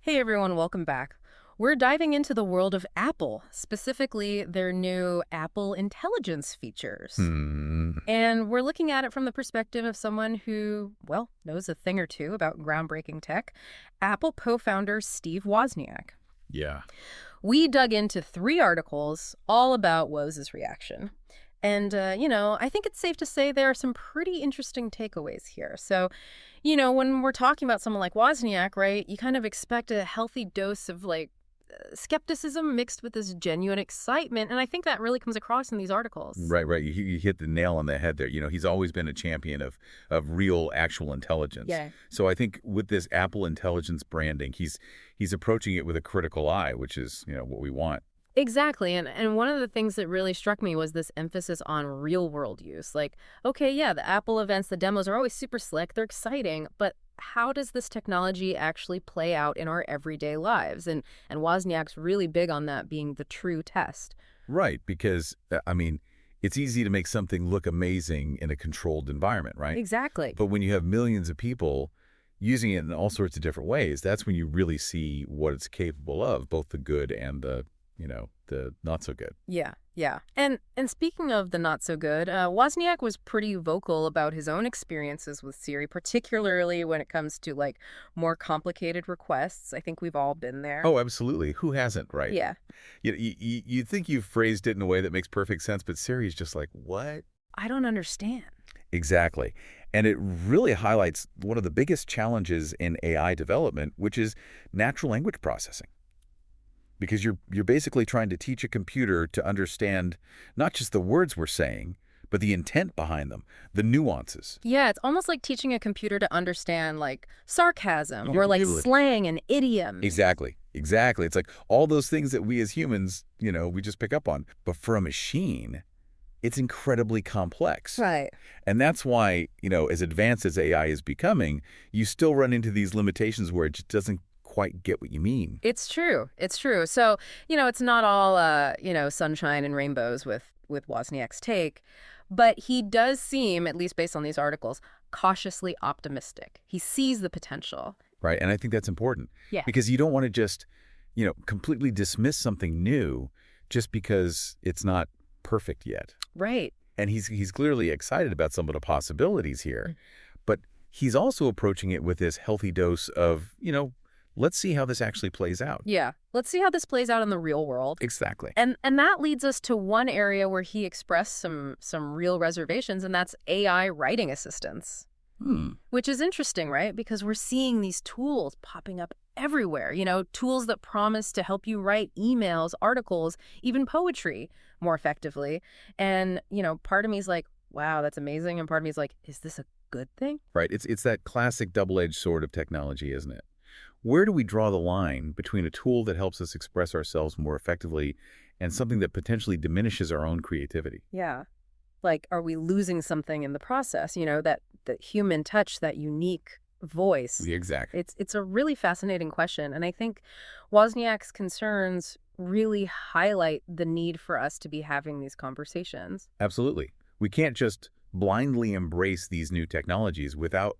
Hey everyone, welcome back. We're diving into the world of Apple, specifically their new Apple Intelligence features. Hmm. And we're looking at it from the perspective of someone who, well, knows a thing or two about groundbreaking tech, Apple co-founder Steve Wozniak. Yeah. We dug into 3 articles all about Woz's reaction. And, I think it's safe to say there are some pretty interesting takeaways here. So, when we're talking about someone like Wozniak, right, you kind of expect a healthy dose of skepticism mixed with this genuine excitement. And I think that really comes across in these articles. Right, right. You hit the nail on the head there. He's always been a champion of real, actual intelligence. Yeah. So I think with this Apple Intelligence branding, he's approaching it with a critical eye, which is, what we want. Exactly. And one of the things that really struck me was this emphasis on real world use. Like, okay, yeah, the Apple events, the demos are always super slick, they're exciting, but how does this technology actually play out in our everyday lives? And Wozniak's really big on that being the true test. Right, because, it's easy to make something look amazing in a controlled environment, right? Exactly. But when you have millions of people using it in all sorts of different ways, that's when you really see what it's capable of, both the good and the not so good. Yeah, yeah. And speaking of the not so good, Wozniak was pretty vocal about his own experiences with Siri, particularly when it comes to more complicated requests. I think we've all been there. Oh, absolutely. Who hasn't, right? Yeah. You think you've phrased it in a way that makes perfect sense, but Siri's just like, what? I don't understand. Exactly. And it really highlights one of the biggest challenges in AI development, which is natural language processing. Because you're basically trying to teach a computer to understand not just the words we're saying, but the intent behind them, the nuances. Yeah, it's almost like teaching a computer to understand sarcasm You or would. slang and idioms. Exactly. Exactly. It's like all those things that we as humans, we just pick up on. But for a machine, it's incredibly complex. Right. And that's why, as advanced as AI is becoming, you still run into these limitations where it just doesn't quite get what you mean. It's true. It's true. So, it's not all, sunshine and rainbows with Wozniak's take, but he does seem, at least based on these articles, cautiously optimistic. He sees the potential. Right. And I think that's important Yeah. because you don't want to just, completely dismiss something new just because it's not perfect yet. Right. And he's clearly excited about some of the possibilities here, but he's also approaching it with this healthy dose of, let's see how this actually plays out. Yeah. Let's see how this plays out in the real world. Exactly. And that leads us to one area where he expressed some real reservations, and that's AI writing assistants. Which is interesting, right? Because we're seeing these tools popping up everywhere, tools that promise to help you write emails, articles, even poetry more effectively. And, part of me is like, wow, that's amazing. And part of me is like, is this a good thing? Right. It's that classic double-edged sword of technology, isn't it? Where do we draw the line between a tool that helps us express ourselves more effectively and something that potentially diminishes our own creativity? Yeah. Are we losing something in the process? That human touch, that unique voice. Exactly. It's a really fascinating question. And I think Wozniak's concerns really highlight the need for us to be having these conversations. Absolutely. We can't just blindly embrace these new technologies without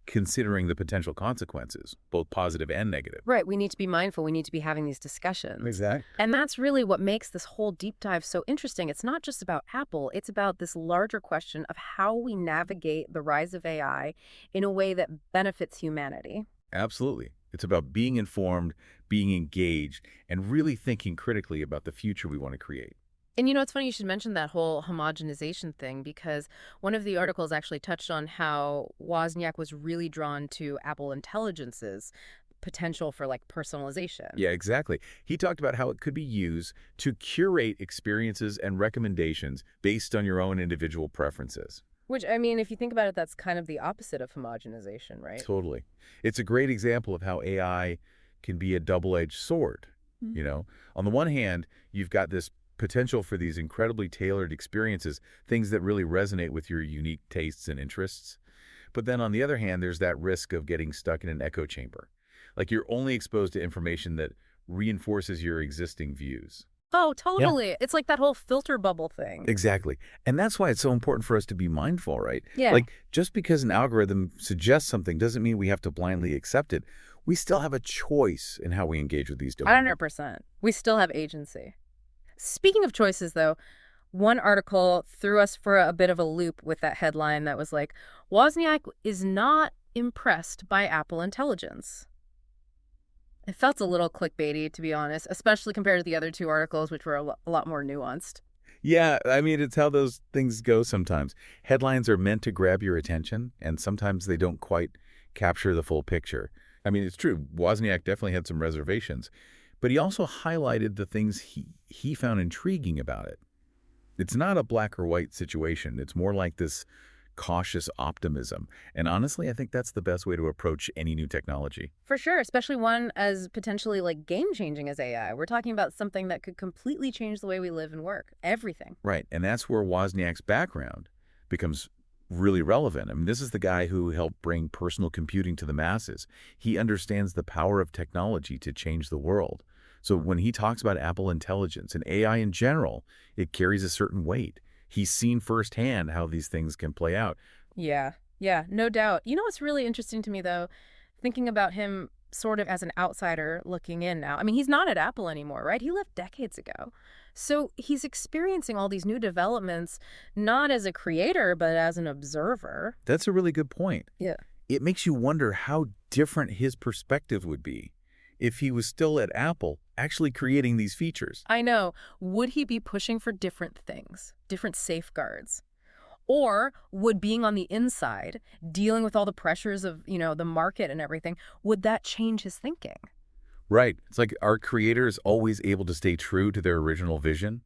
considering the potential consequences, both positive and negative. Right. We need to be mindful. We need to be having these discussions. Exactly. And that's really what makes this whole deep dive so interesting. It's not just about Apple. It's about this larger question of how we navigate the rise of AI in a way that benefits humanity. Absolutely. It's about being informed, being engaged, and really thinking critically about the future we want to create. And it's funny you should mention that whole homogenization thing, because one of the articles actually touched on how Wozniak was really drawn to Apple Intelligence's potential for personalization. Yeah, exactly. He talked about how it could be used to curate experiences and recommendations based on your own individual preferences. Which, I mean, if you think about it, that's kind of the opposite of homogenization, right? Totally. It's a great example of how AI can be a double-edged sword. On the one hand, you've got this potential for these incredibly tailored experiences, things that really resonate with your unique tastes and interests. But then on the other hand, there's that risk of getting stuck in an echo chamber. Like you're only exposed to information that reinforces your existing views. Oh, Yeah. totally. It's like that whole filter bubble thing. Exactly. And that's why it's so important for us to be mindful, right? Yeah. Like just because an algorithm suggests something doesn't mean we have to blindly accept it. we still have a choice in how we engage with these domains. 100%. We still have agency. Speaking of choices, though, one article threw us for a bit of a loop with that headline that was like, Wozniak is not impressed by Apple Intelligence. It felt a little clickbaity, to be honest, especially compared to the other two articles, which were a lot more nuanced. Yeah, I mean, it's how those things go sometimes. Headlines are meant to grab your attention, and sometimes they don't quite capture the full picture. I mean, it's true. Wozniak definitely had some reservations, but he also highlighted the things he found intriguing about it. It's not a black or white situation. It's more like this cautious optimism. And honestly, I think that's the best way to approach any new technology. For sure, especially one as potentially like game-changing as AI. We're talking about something that could completely change the way we live and work. Everything. Right. And that's where Wozniak's background becomes really relevant. I mean, this is the guy who helped bring personal computing to the masses. He understands the power of technology to change the world. So when he talks about Apple Intelligence and AI in general, it carries a certain weight. He's seen firsthand how these things can play out. Yeah, no doubt. You know what's really interesting to me, though? Thinking about him sort of as an outsider looking in now. I mean, he's not at Apple anymore, right? He left decades ago. So he's experiencing all these new developments, not as a creator, but as an observer. That's a really good point. Yeah. It makes you wonder how different his perspective would be if he was still at Apple actually creating these features. I know. Would he be pushing for different things, different safeguards? Or would being on the inside, dealing with all the pressures of, the market and everything, would that change his thinking? Right. It's like, are creators always able to stay true to their original vision?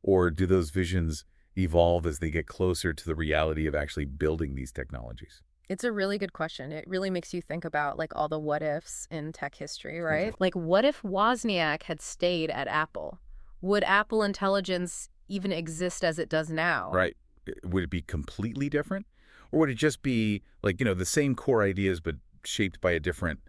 Or do those visions evolve as they get closer to the reality of actually building these technologies? It's a really good question. It really makes you think about like all the what ifs in tech history, right? Like what if Wozniak had stayed at Apple? Would Apple Intelligence even exist as it does now? Right. Would it be completely different? Or would it just be like, the same core ideas but shaped by a different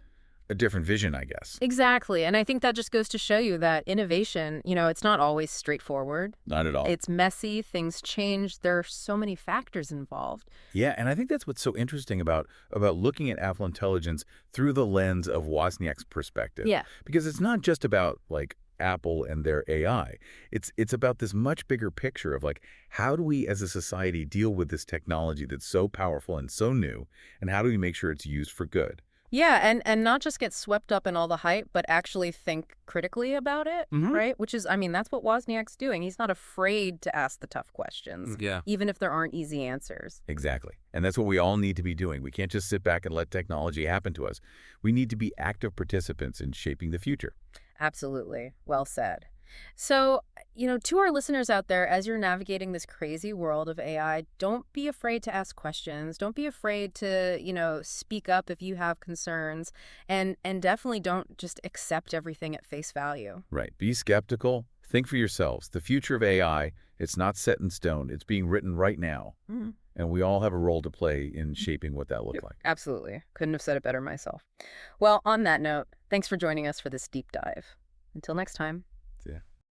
vision, I guess? Exactly. And I think that just goes to show you that innovation, it's not always straightforward. Not at all. It's messy. Things change. There are so many factors involved. Yeah, and I think that's what's so interesting about looking at Apple Intelligence through the lens of Wozniak's perspective. Yeah. Because it's not just about like Apple and their AI. It's about this much bigger picture of like, how do we as a society deal with this technology that's so powerful and so new, and how do we make sure it's used for good? Yeah, and not just get swept up in all the hype, but actually think critically about it, right? Which is, that's what Wozniak's doing. He's not afraid to ask the tough questions, even if there aren't easy answers. Exactly. And that's what we all need to be doing. We can't just sit back and let technology happen to us. We need to be active participants in shaping the future. Absolutely. Well said. So, to our listeners out there, as you're navigating this crazy world of AI, don't be afraid to ask questions. Don't be afraid to, speak up if you have concerns. And definitely don't just accept everything at face value. Right. Be skeptical. Think for yourselves. The future of AI, it's not set in stone. It's being written right now. Mm-hmm. And we all have a role to play in shaping what that looks like. Absolutely. Couldn't have said it better myself. Well, on that note, thanks for joining us for this deep dive. Until next time. Yeah.